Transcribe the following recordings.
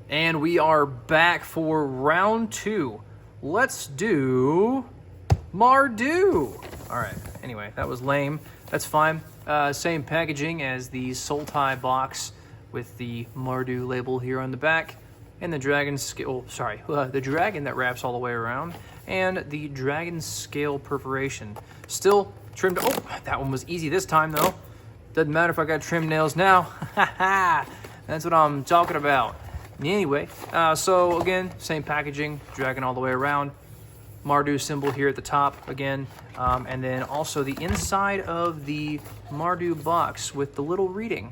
And we are back for round 2. Let's do Mardu. All right. Anyway, that was lame. That's fine. Same packaging as the Sultai box with the Mardu label here on the back, and the dragon scale. The dragon that wraps all the way around, and the dragon scale perforation. Still trimmed. Oh, that one was easy this time though. Doesn't matter if I got trimmed nails now. That's what I'm talking about. Anyway, so again, same packaging, dragon all the way around, Mardu symbol here at the top again, and then also the inside of the Mardu box with the little reading.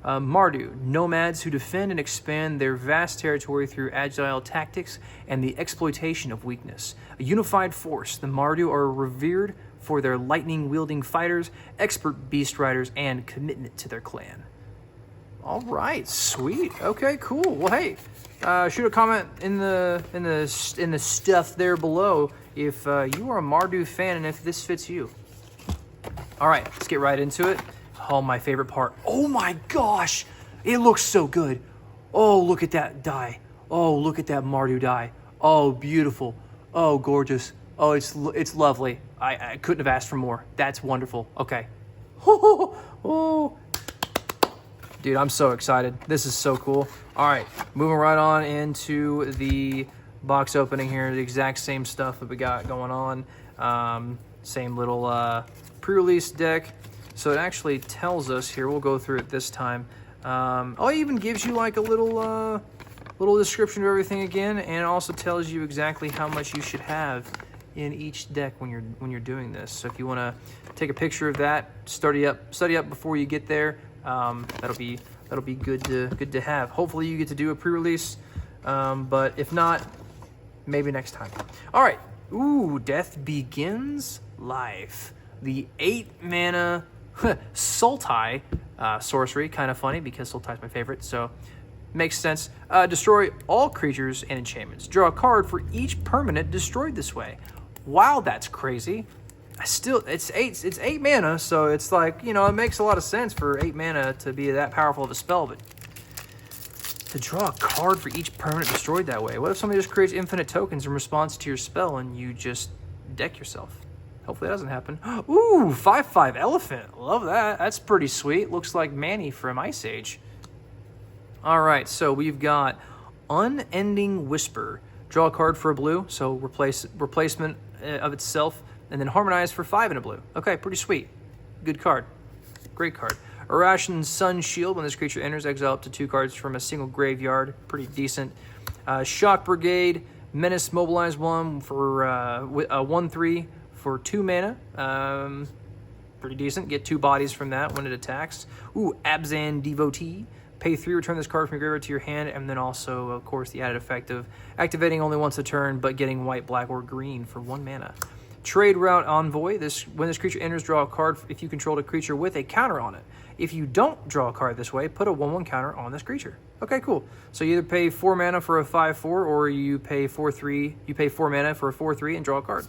Mardu, nomads who defend and expand their vast territory through agile tactics and the exploitation of weakness. A unified force, the Mardu are revered for their lightning-wielding fighters, expert beast riders, and commitment to their clan. All right, sweet. Okay, cool. Well, hey, shoot a comment in the stuff there below if you are a Mardu fan and if this fits you. All right, let's get right into it. Oh, my favorite part. Oh my gosh, it looks so good. Oh, look at that die. Oh, look at that Mardu die. Oh, beautiful. Oh, gorgeous. Oh, it's lovely. I couldn't have asked for more. That's wonderful. Okay. Oh. Dude, I'm so excited. This is so cool. All right, moving right on into the box opening here. The exact same stuff that we got going on. Same little pre-release deck. So it actually tells us here. We'll go through it this time. Oh, it even gives you like a little description of everything again, and it also tells you exactly how much you should have in each deck when you're doing this. So if you want to take a picture of that, study up before you get there. That'll be good to have. Hopefully you get to do a pre-release, but if not, maybe next time. All right. Ooh, Death Begins Life. The 8-mana Sultai sorcery. Kind of funny because Sultai's my favorite, so makes sense. Destroy all creatures and enchantments. Draw a card for each permanent destroyed this way. Wow, that's crazy. It's 8 mana, so it's like, it makes a lot of sense for 8 mana to be that powerful of a spell, but to draw a card for each permanent destroyed that way. What if somebody just creates infinite tokens in response to your spell and you just deck yourself? Hopefully that doesn't happen. Ooh, 5/5 elephant. Love that. That's pretty sweet. Looks like Manny from Ice Age. All right, so we've got Unending Whisper. Draw a card for a blue, so replacement of itself, and then harmonize for 5 in a blue. Okay, pretty sweet. Good card. Great card. Irrationed Sun Shield. When this creature enters, exile up to 2 cards from a single graveyard. Pretty decent. Shock Brigade. Menace Mobilize 1 for a 1/3 for 2 mana. Pretty decent. Get 2 bodies from that when it attacks. Ooh, Abzan Devotee. Pay 3, return this card from your graveyard to your hand, and then also, of course, the added effect of activating only once a turn, but getting white, black, or green for 1 mana. Trade Route Envoy. When this creature enters, draw a card if you controlled a creature with a counter on it. If you don't draw a card this way, put a 1/1 counter on this creature. Okay, cool. So you either pay 4 mana for a 5/4, or you pay 4/3. You pay 4 mana for a 4/3 and draw a card.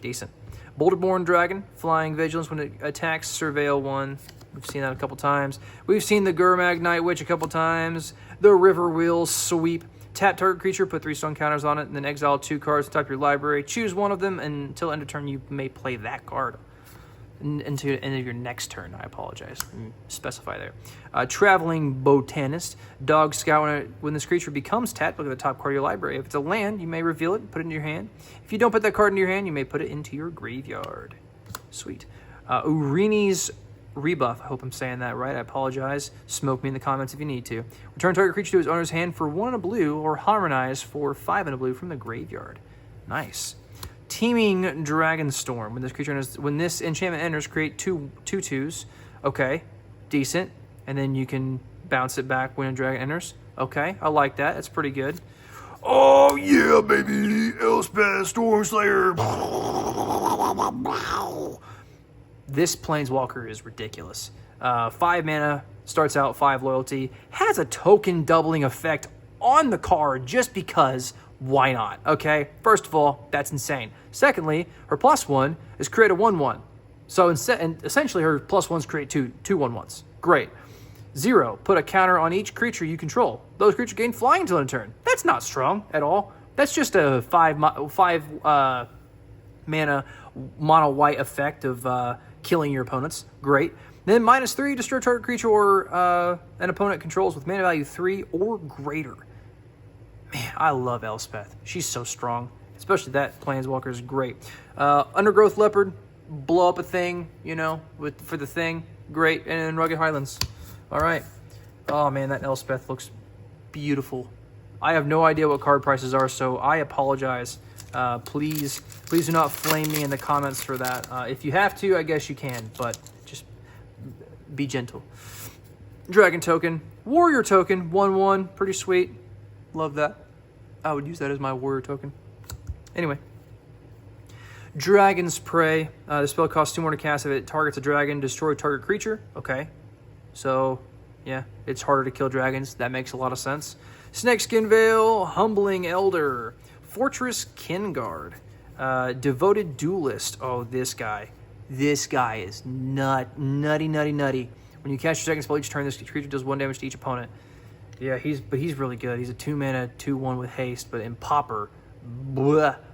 Decent. Boulderborn Dragon. Flying Vigilance. When it attacks, surveil 1. We've seen that a couple times. We've seen the Gurmag Night Witch a couple times. The River Wheel Sweep. Tap target creature, put 3 stone counters on it, and then exile 2 cards to top your library. Choose one of them, and until end of turn, you may play that card. Until the end of your next turn, I apologize. Specify there. Traveling Botanist. Dog Scout. When this creature becomes tapped, look at the top card of your library. If it's a land, you may reveal it and put it in your hand. If you don't put that card in your hand, you may put it into your graveyard. Sweet. Urini's Rebuff. I hope I'm saying that right. I apologize. Smoke me in the comments if you need to. Return target creature to its owner's hand for 1 in a blue, or harmonize for 5 in a blue from the graveyard. Nice. Teeming Dragonstorm. When this enchantment enters, create 2 2/2s. Okay, decent. And then you can bounce it back when a dragon enters. Okay, I like that. That's pretty good. Oh yeah, baby! Elspeth Stormslayer. This Planeswalker is ridiculous. 5 mana, starts out 5 loyalty, has a token doubling effect on the card just because, why not? Okay, first of all, that's insane. Secondly, her +1 is create a 1/1. So essentially her +1s create two 1/1s. Great. 0. Put a counter on each creature you control. Those creatures gain flying until end of turn. That's not strong at all. That's just a 5 mana mono white effect of killing your opponents. Great. Then -3, destroy target creature or an opponent controls with mana value 3 or greater. Man, I love Elspeth. She's so strong. Especially that Planeswalker is great. Undergrowth Leopard, blow up a thing, you know, for the thing. Great. And then Rugged Highlands. All right. Oh, man, that Elspeth looks beautiful. I have no idea what card prices are, so I apologize. Please do not flame me in the comments for that. If you have to, I guess you can, but just be gentle. Dragon token. Warrior token. 1/1. Pretty sweet. Love that. I would use that as my warrior token. Anyway. Dragon's Prey. The spell costs 2 more to cast. If it targets a dragon, destroy target creature. Okay. So, yeah, it's harder to kill dragons. That makes a lot of sense. Snakeskin Veil. Humbling Elder. Fortress Kinguard. Devoted Duelist. Oh, this guy. This guy is nutty. When you cast your second spell each turn, this creature does 1 damage to each opponent. Yeah, he's really good. He's a 2-mana, 2/1 with haste, but in Pauper,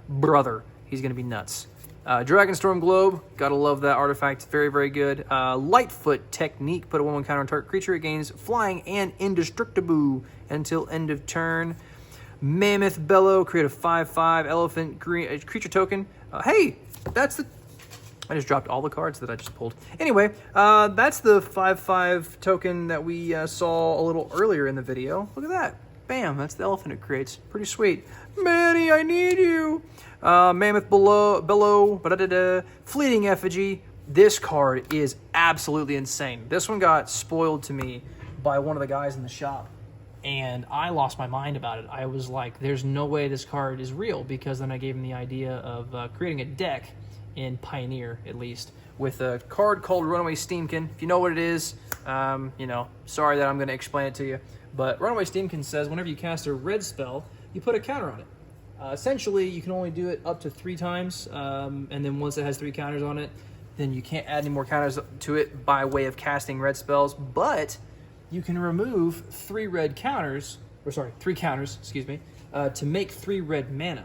brother, he's going to be nuts. Dragonstorm Globe, gotta love that artifact. Very, very good. Lightfoot Technique, put a 1/1 counter on target creature. It gains flying and indestructible until end of turn. Mammoth Bellow, create a 5/5 elephant creature token. Hey, that's the... I just dropped all the cards that I just pulled. Anyway, that's the 5/5 token that we saw a little earlier in the video. Look at that. Bam, that's the elephant it creates. Pretty sweet. Manny, I need you. Mammoth Bellow, Fleeting Effigy. This card is absolutely insane. This one got spoiled to me by one of the guys in the shop, and I lost my mind about it. I was like, there's no way this card is real, because then I gave him the idea of creating a deck in Pioneer, at least, with a card called Runaway Steamkin. If you know what it is, you know, sorry that I'm going to explain it to you, but Runaway Steamkin says whenever you cast a red spell, you put a counter on it. Essentially, you can only do it up to 3 times, and then once it has 3 counters on it, then you can't add any more counters to it by way of casting red spells, but you can remove 3 counters, excuse me, to make 3 red mana.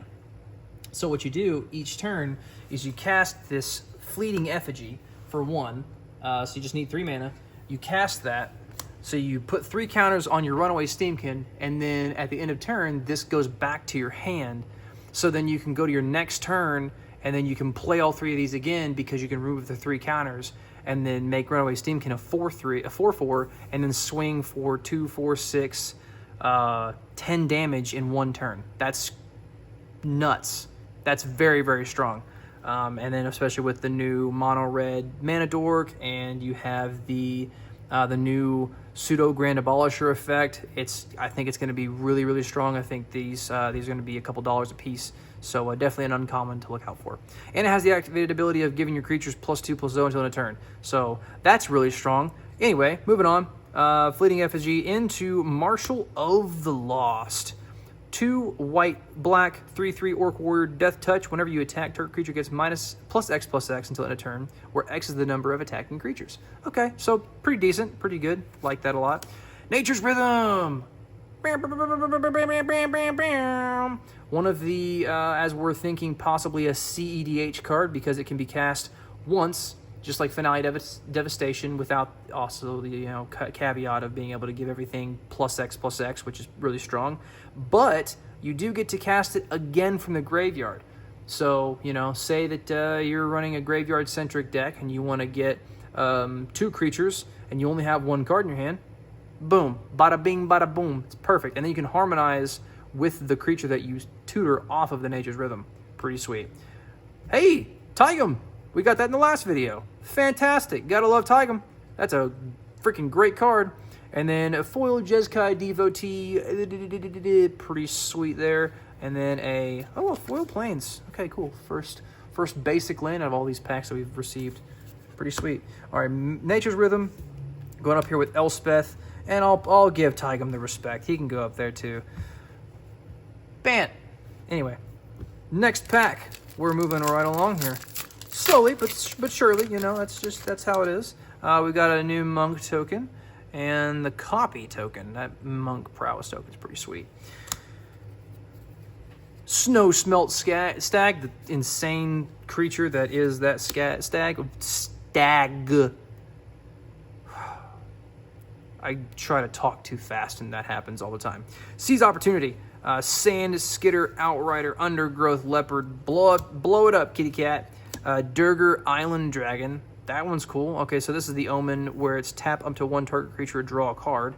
So what you do each turn is you cast this Fleeting Effigy for 1, so you just need 3 mana. You cast that, so you put 3 counters on your Runaway Steamkin, and then at the end of turn, this goes back to your hand. So then you can go to your next turn, and then you can play all 3 of these again, because you can remove the 3 counters, and then make Runaway Steamkin a 4/4, and then swing for 2, 4, 6, 10 damage in 1 turn. That's nuts. That's very, very strong. And then especially with the new mono red mana dork, and you have the new pseudo Grand Abolisher effect. I think it's going to be really, really strong. I think these are going to be a couple dollars a piece. So definitely an uncommon to look out for. And it has the activated ability of giving your creatures +2/+0 until end of turn. So that's really strong. Anyway, moving on. Fleeting Effigy into Marshal of the Lost. 2 white, black, 3/3 Orc Warrior, Death Touch. Whenever you attack, target creature gets +X/+X until end of turn, where X is the number of attacking creatures. Okay, so pretty decent, pretty good. Like that a lot. Nature's Rhythm. One of the, as we're thinking, possibly a CEDH card, because it can be cast once, just like Finale Devastation, without also the caveat of being able to give everything +X/+X, which is really strong. But you do get to cast it again from the graveyard. So, say that you're running a graveyard-centric deck and you want to get 2 creatures and you only have 1 card in your hand. Boom. Bada bing, bada boom. It's perfect. And then you can harmonize with the creature that you tutor off of the Nature's Rhythm. Pretty sweet. Hey, Tigum! We got that in the last video. Fantastic. Gotta love Tigum. That's a freaking great card. And then a foil Jeskai Devotee. Pretty sweet there. And then a foil Plains. Okay, cool. First basic land out of all these packs that we've received. Pretty sweet. All right, Nature's Rhythm. Going up here with Elspeth. And I'll give Tigum the respect. He can go up there too. Bam! Anyway, next pack. We're moving right along here. Slowly, but surely, that's how it is. We got a new Monk token. And the copy token, that monk prowess token is pretty sweet. Snow Smelt Stag, the insane creature that is that stag. I try to talk too fast, and that happens all the time. Seize Opportunity. Sand Skitter, Outrider, Undergrowth, Leopard. Blow it up, kitty cat. Durger Island Dragon. That one's cool. Okay, so this is the Omen where it's tap up to one target creature, draw a card.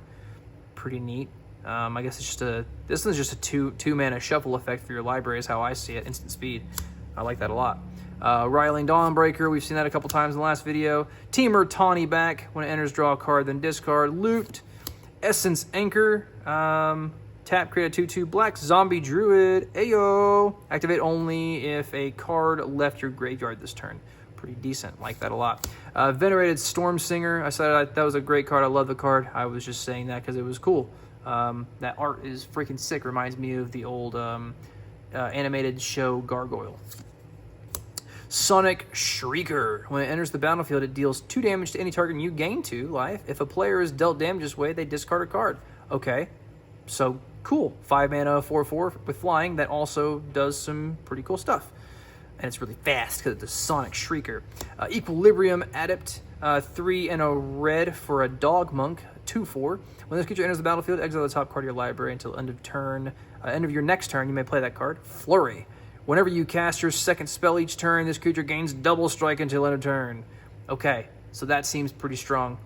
Pretty neat. I guess it's just this is just a two mana shuffle effect for your library is how I see it. Instant speed. I like that a lot. Riling Dawnbreaker, we've seen that a couple times in the last video. Teamer Tawny back. When it enters, draw a card, then discard. Loot. Essence Anchor. Tap, create a 2/2 black zombie druid. Ayo! Activate only if a card left your graveyard this turn. Pretty decent. Like that a lot. Venerated Storm Singer. I said that was a great card. I love the card. I was just saying that because it was cool. That art is freaking sick. Reminds me of the old animated show Gargoyle. Sonic Shrieker. When it enters the battlefield, it deals 2 damage to any target and you gain 2 life. If a player is dealt damage this way, they discard a card. Okay, so cool. 5 mana, 4/4 with flying. That also does some pretty cool stuff. And it's really fast because it's a Sonic Shrieker. Equilibrium Adept. 3 and a red for a Dog Monk. 2/4. When this creature enters the battlefield, exile the top card of your library until end of turn. End of your next turn, you may play that card. Flurry. Whenever you cast your second spell each turn, this creature gains double strike until end of turn. Okay, so that seems pretty strong.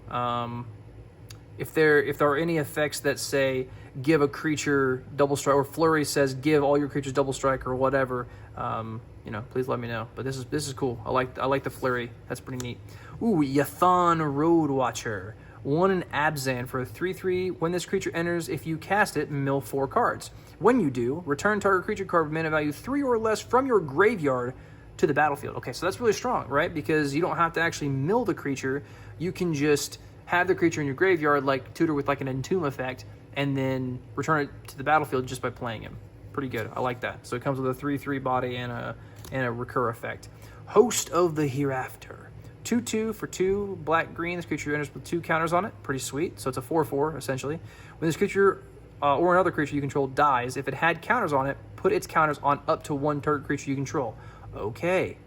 If there are any effects that say give a creature double strike, or Flurry says give all your creatures double strike or whatever, you know, please let me know. But this is cool. I like the Flurry. That's pretty neat. Ooh, Yathan Road Watcher. 1 in Abzan for a 3/3. When this creature enters, if you cast it, mill 4 cards. When you do, return target creature card with mana value 3 or less from your graveyard to the battlefield. Okay, so that's really strong, right? Because you don't have to actually mill the creature. You can just have the creature in your graveyard, like tutor with like an entomb effect, and then return it to the battlefield just by playing him. Pretty good. I like that. So it comes with a 3/3 body and a recur effect. Host of the Hereafter. 2/2 for 2 black-green. This creature enters with 2 counters on it. Pretty sweet. So it's a 4/4, essentially. When this creature or another creature you control dies, if it had counters on it, put its counters on up to 1 target creature you control. Okay.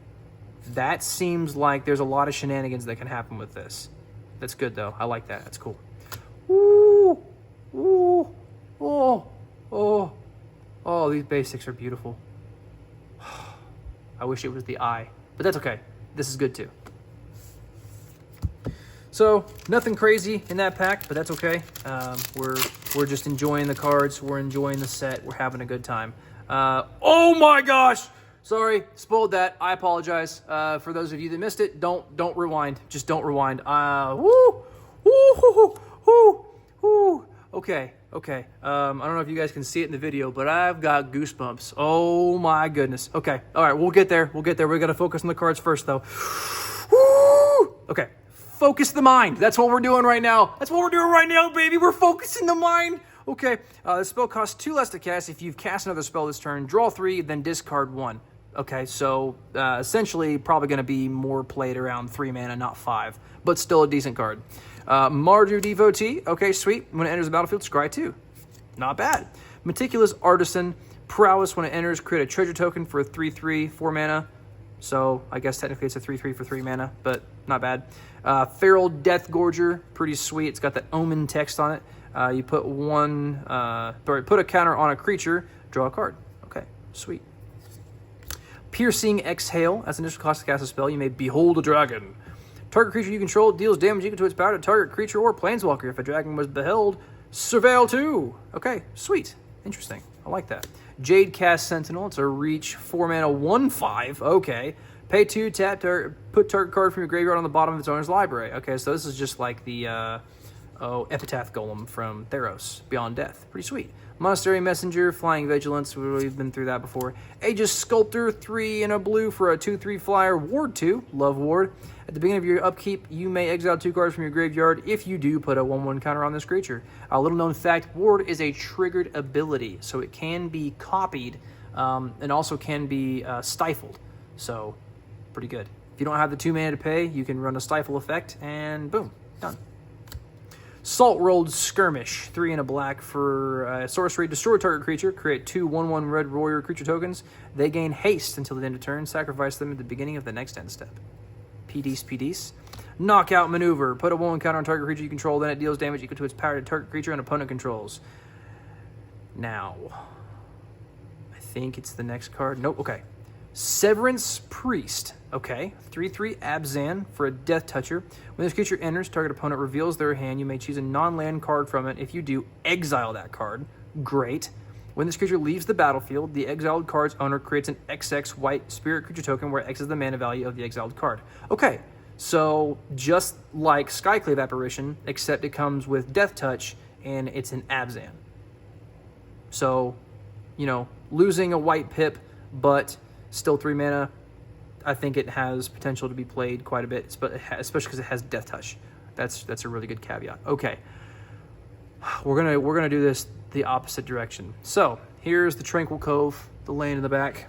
That seems like there's a lot of shenanigans that can happen with this. That's good, though. I like that. That's cool. Ooh. Ooh. Oh. Oh. Oh, these basics are beautiful. I wish it was the eye. But that's okay. This is good, too. So nothing crazy in that pack, but that's okay. We're just enjoying the cards. We're enjoying the set. We're having a good time. Oh my gosh! Sorry, spoiled that. I apologize. For those of you that missed it, don't rewind. Just don't rewind. Woo! Woo! Woo! Woo! Okay. I don't know if you guys can see it in the video, but I've got goosebumps. Oh my goodness. Okay. All right, we'll get there. We got to focus on the cards first, though. Woo! Okay. Focus the mind. That's what we're doing right now. Baby. We're focusing the mind. Okay. The spell costs 2 less to cast. If you've cast another spell this turn, draw 3, then discard 1. Okay, so essentially probably going to be more played around 3 mana, not 5, but still a decent card. Mardu Devotee. Okay, sweet. When it enters the battlefield, scry 2. Not bad. Meticulous Artisan. Prowess. When it enters, create a treasure token for a 3/3, 4 mana. So I guess technically it's a 3/3 for 3 mana, but not bad. Feral Death Gorger, pretty sweet. It's got that Omen text on it. You put put a counter on a creature, draw a card. Okay, sweet. Piercing Exhale. As an initial cost to cast a spell, you may behold a dragon. Target creature you control deals damage equal to its power to target creature or planeswalker. If a dragon was beheld, surveil 2. Okay, sweet. Interesting. I like that. Jade Cast Sentinel. It's a reach 4 mana 1/5. Okay. Pay 2, tap, put target card from your graveyard on the bottom of its owner's library. Okay, so this is just like the Epitaph Golem from Theros, Beyond Death. Pretty sweet. Monastery Messenger, Flying Vigilance. We've been through that before. Aegis Sculptor, 3 and a blue for a 2/3 flyer. Ward 2, love Ward. At the beginning of your upkeep, you may exile 2 cards from your graveyard. If you do, put a 1/1 counter on this creature. A little known fact, Ward is a triggered ability, so it can be copied and also can be stifled. So, pretty good. If you don't have the 2 mana to pay, you can run a stifle effect and boom, done. Salt Rolled Skirmish, 3 and a black for sorcery. Destroy target creature. Create 2 1/1 red warrior creature tokens. They gain haste until the end of turn. Sacrifice them at the beginning of the next end step. PDs. Knockout Maneuver. Put a 1 counter on target creature you control, then it deals damage equal to its power to target creature and opponent controls. Now, I think it's the next card. Nope, okay. Severance Priest. Okay, 3/3 Abzan for a Death Toucher. When this creature enters, target opponent reveals their hand. You may choose a non-land card from it. If you do, exile that card. Great. When this creature leaves the battlefield, the exiled card's owner creates an XX white spirit creature token where X is the mana value of the exiled card. Okay, so just like Skyclave Apparition, except it comes with Death Touch and it's an Abzan. So, you know, losing a white pip, but still 3 mana, I think it has potential to be played quite a bit, especially because it has Death Touch. That's a really good caveat. Okay, we're gonna do this the opposite direction. So here's the Tranquil Cove, the lane in the back.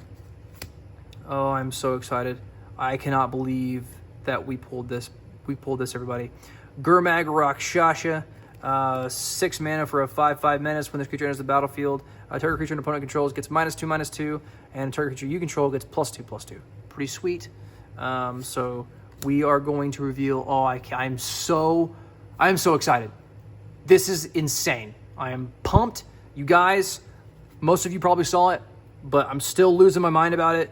Oh, I'm so excited! I cannot believe that we pulled this. We pulled this, everybody. Gurmag Rakshasha, 6 mana for a 5/5 menace. When this creature enters the battlefield, a target creature an opponent controls gets -2/-2, and a target creature you control gets +2/+2. Pretty sweet. So we are going to reveal. Oh, I'm so excited. This is insane. I am pumped. You guys, most of you probably saw it, but I'm still losing my mind about it.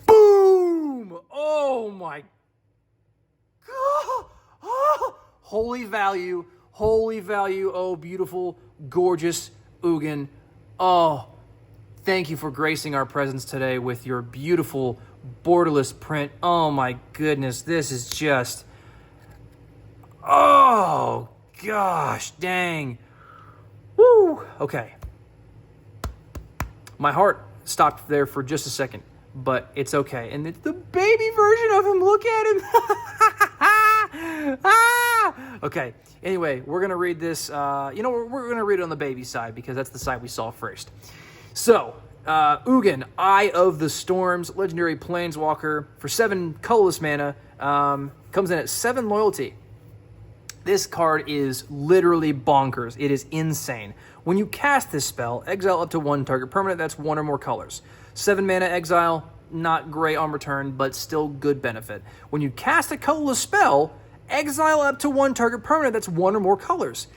Boom! Oh my God! Oh, holy value. Oh, beautiful, gorgeous Ugin. Oh, thank you for gracing our presence today with your beautiful borderless print. Oh my goodness, this is just... Oh, gosh, dang. Woo! Okay. My heart stopped there for just a second, but it's okay. And it's the baby version of him. Look at him. Okay. Anyway, we're going to read this. We're going to read it on the baby side because that's the side we saw first. So, Ugin, Eye of the Storms, legendary planeswalker for 7 colorless mana, comes in at 7 loyalty. This card is literally bonkers. It is insane. When you cast this spell, exile up to 1 target permanent that's 1 or more colors. 7 mana exile, not great on return, but still good benefit. When you cast a colorless spell, exile up to 1 target permanent that's 1 or more colors.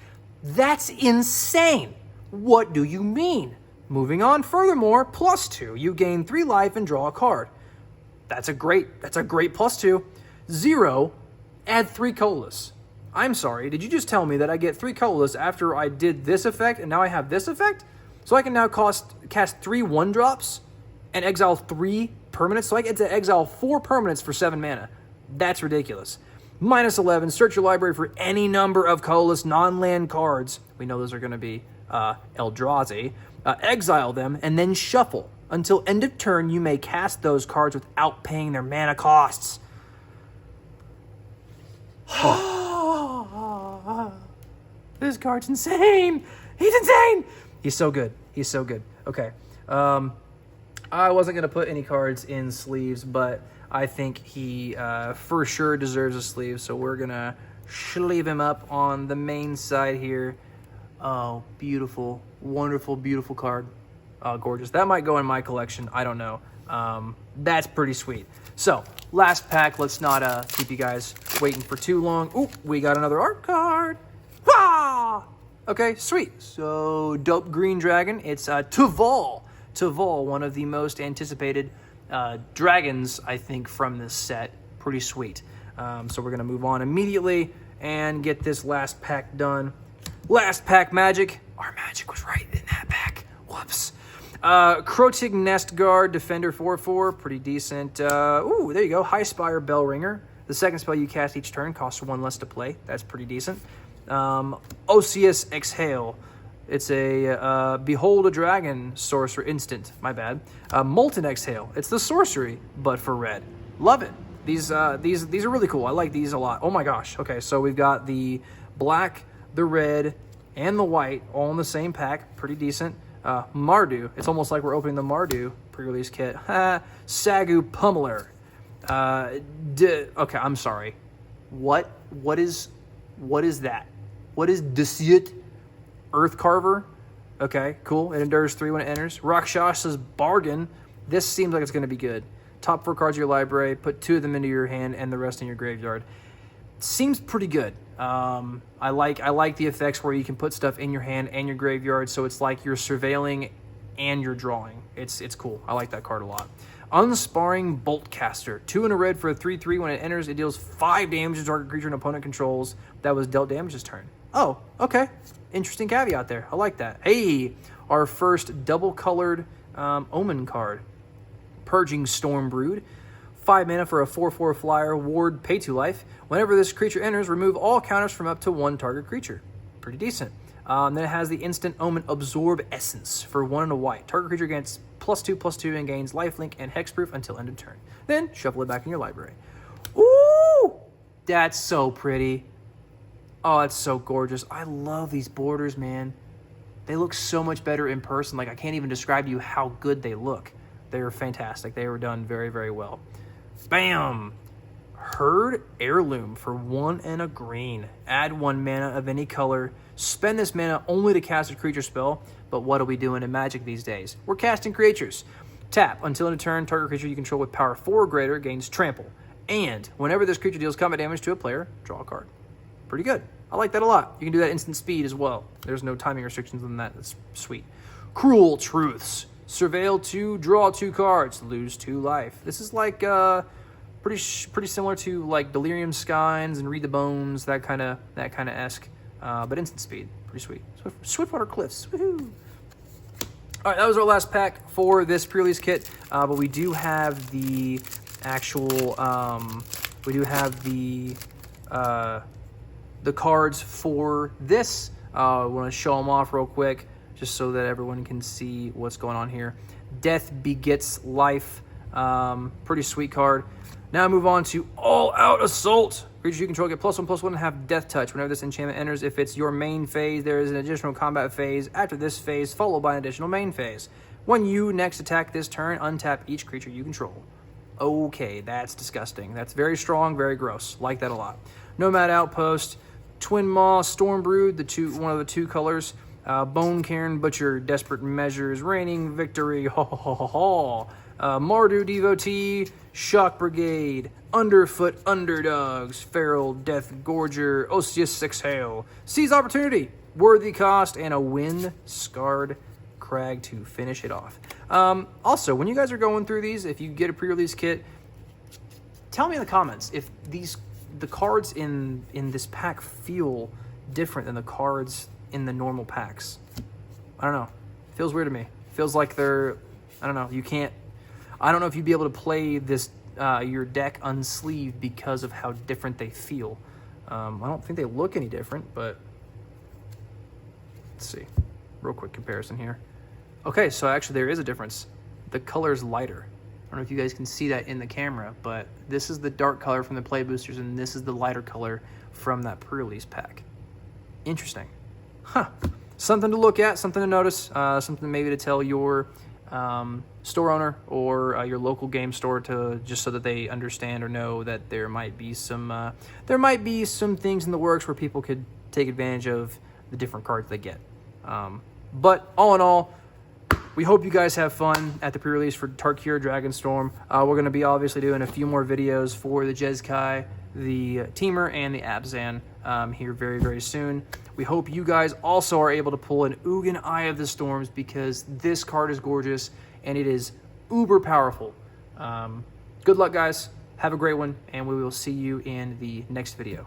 That's insane. What do you mean? Moving on, furthermore, +2. You gain 3 life and draw a card. That's a great +2. 0, add 3 colorless. I'm sorry, did you just tell me that I get 3 colorless after I did this effect and now I have this effect? So I can now cast 3 1-drops and exile 3 permanents? So I get to exile 4 permanents for 7 mana. That's ridiculous. -11, search your library for any number of colorless non-land cards. We know those are going to be Eldrazi. Exile them and then shuffle. Until end of turn, you may cast those cards without paying their mana costs. This card's insane. He's insane. He's so good. Okay. I wasn't going to put any cards in sleeves, but I think he for sure deserves a sleeve, so we're going to sleeve him up on the main side here. Oh, beautiful. Wonderful, beautiful card. Oh, gorgeous. That might go in my collection. I don't know. That's pretty sweet. So, last pack. Let's not keep you guys waiting for too long. Ooh, we got another art card. Wah! Okay, sweet. So, dope green dragon. It's Tuval. Tuval, one of the most anticipated dragons, I think, from this set. Pretty sweet. So we're going to move on immediately and get this last pack done. Last pack magic. Our magic was right in that pack. Whoops. Krotig Nest Guard, Defender 4/4. Pretty decent. Ooh, there you go. High Spire Bellringer. The second spell you cast each turn costs 1 less to play. That's pretty decent. Osseous Exhale. It's a Behold a Dragon sorcerer instant. My bad. Molten Exhale. It's the sorcery, but for red. Love it. These are really cool. I like these a lot. Oh my gosh. Okay, so we've got the black, the red, and the white all in the same pack. Pretty decent. Mardu. It's almost like we're opening the Mardu pre-release kit. Sagu Pummeler. Okay, I'm sorry. What is What is that? What is Desiut? Earth Carver. Okay, cool. It endures 3 when it enters. Rakshas's Bargain. This seems like it's going to be good. Top 4 cards of your library. Put 2 of them into your hand and the rest in your graveyard. Seems pretty good. I like the effects where you can put stuff in your hand and your graveyard, so it's like you're surveilling and you're drawing. It's cool. I like that card a lot. Unsparring Boltcaster. 2 in a red for a 3/3. When it enters, it deals 5 damage to target creature an opponent controls that was dealt damage this turn. Oh, okay. Interesting caveat there. I like that. Hey, our first double-colored Omen card. Purging Stormbrood. 5 mana for a 4/4 flyer. Ward, pay 2 life. Whenever this creature enters, remove all counters from up to 1 target creature. Pretty decent. Then it has the instant Omen Absorb Essence for 1 and a white. Target creature gets +2/+2 and gains lifelink and hexproof until end of turn. Then shuffle it back in your library. Ooh! That's so pretty. Oh, that's so gorgeous. I love these borders, man. They look so much better in person. Like, I can't even describe to you how good they look. They are fantastic. They were done very, very well. Bam! Herd Heirloom for 1 and a green. Add 1 mana of any color. Spend this mana only to cast a creature spell. But what are we doing in Magic these days? We're casting creatures. Tap. Until end of turn, target creature you control with power 4 or greater gains trample. And whenever this creature deals combat damage to a player, draw a card. Pretty good. I like that a lot. You can do that instant speed as well. There's no timing restrictions on that. That's sweet. Cruel Truths. Surveil 2, draw 2 cards, lose 2 life. This is like pretty similar to like Delirium Skies and Read the Bones, that kind of esque, but instant speed. Pretty sweet. Swiftwater Cliffs. Woohoo! All right, that was our last pack for this pre-release kit, but we do have the actual the cards for this. I want to show them off real quick, just so that everyone can see what's going on here. Death Begets Life. Pretty sweet card. Now move on to All Out Assault. Creatures you control get +1/+1 and have Death Touch. Whenever this enchantment enters, if it's your main phase, there is an additional combat phase after this phase, followed by an additional main phase. When you next attack this turn, untap each creature you control. Okay, that's disgusting. That's very strong, very gross. Like that a lot. Nomad Outpost. Twin Maw, Stormbrood, one of the 2 colors. Bone Cairn Butcher, Desperate Measures, Reigning Victory, Mardu Devotee, Shock Brigade, Underfoot Underdogs, Feral Death Gorger, Osseous Exhale, Seize Opportunity, Worthy Cost, and a Wind Scarred Crag to finish it off. Also, when you guys are going through these, if you get a pre-release kit, tell me in the comments if the cards in this pack feel different than the cards in the normal packs. I don't know. It feels weird to me. It feels like they're, I don't know, I don't know if you'd be able to play this your deck unsleeved because of how different they feel. I don't think they look any different, but let's see. Real quick comparison here. Okay, so actually there is a difference. The color's lighter. I don't know if you guys can see that in the camera, but this is the dark color from the play boosters, and this is the lighter color from that pre-release pack. Interesting. Huh. Something to look at, something to notice, something maybe to tell your store owner or your local game store, to just so that they understand or know that there might be some things in the works where people could take advantage of the different cards they get. But all in all, we hope you guys have fun at the pre-release for Tarkir Dragonstorm. We're going to be obviously doing a few more videos for the Jeskai, the Teamer, and the Abzan here very, very soon. We hope you guys also are able to pull an Ugin Eye of the Storms, because this card is gorgeous and it is uber powerful. Good luck, guys. Have a great one, and we will see you in the next video.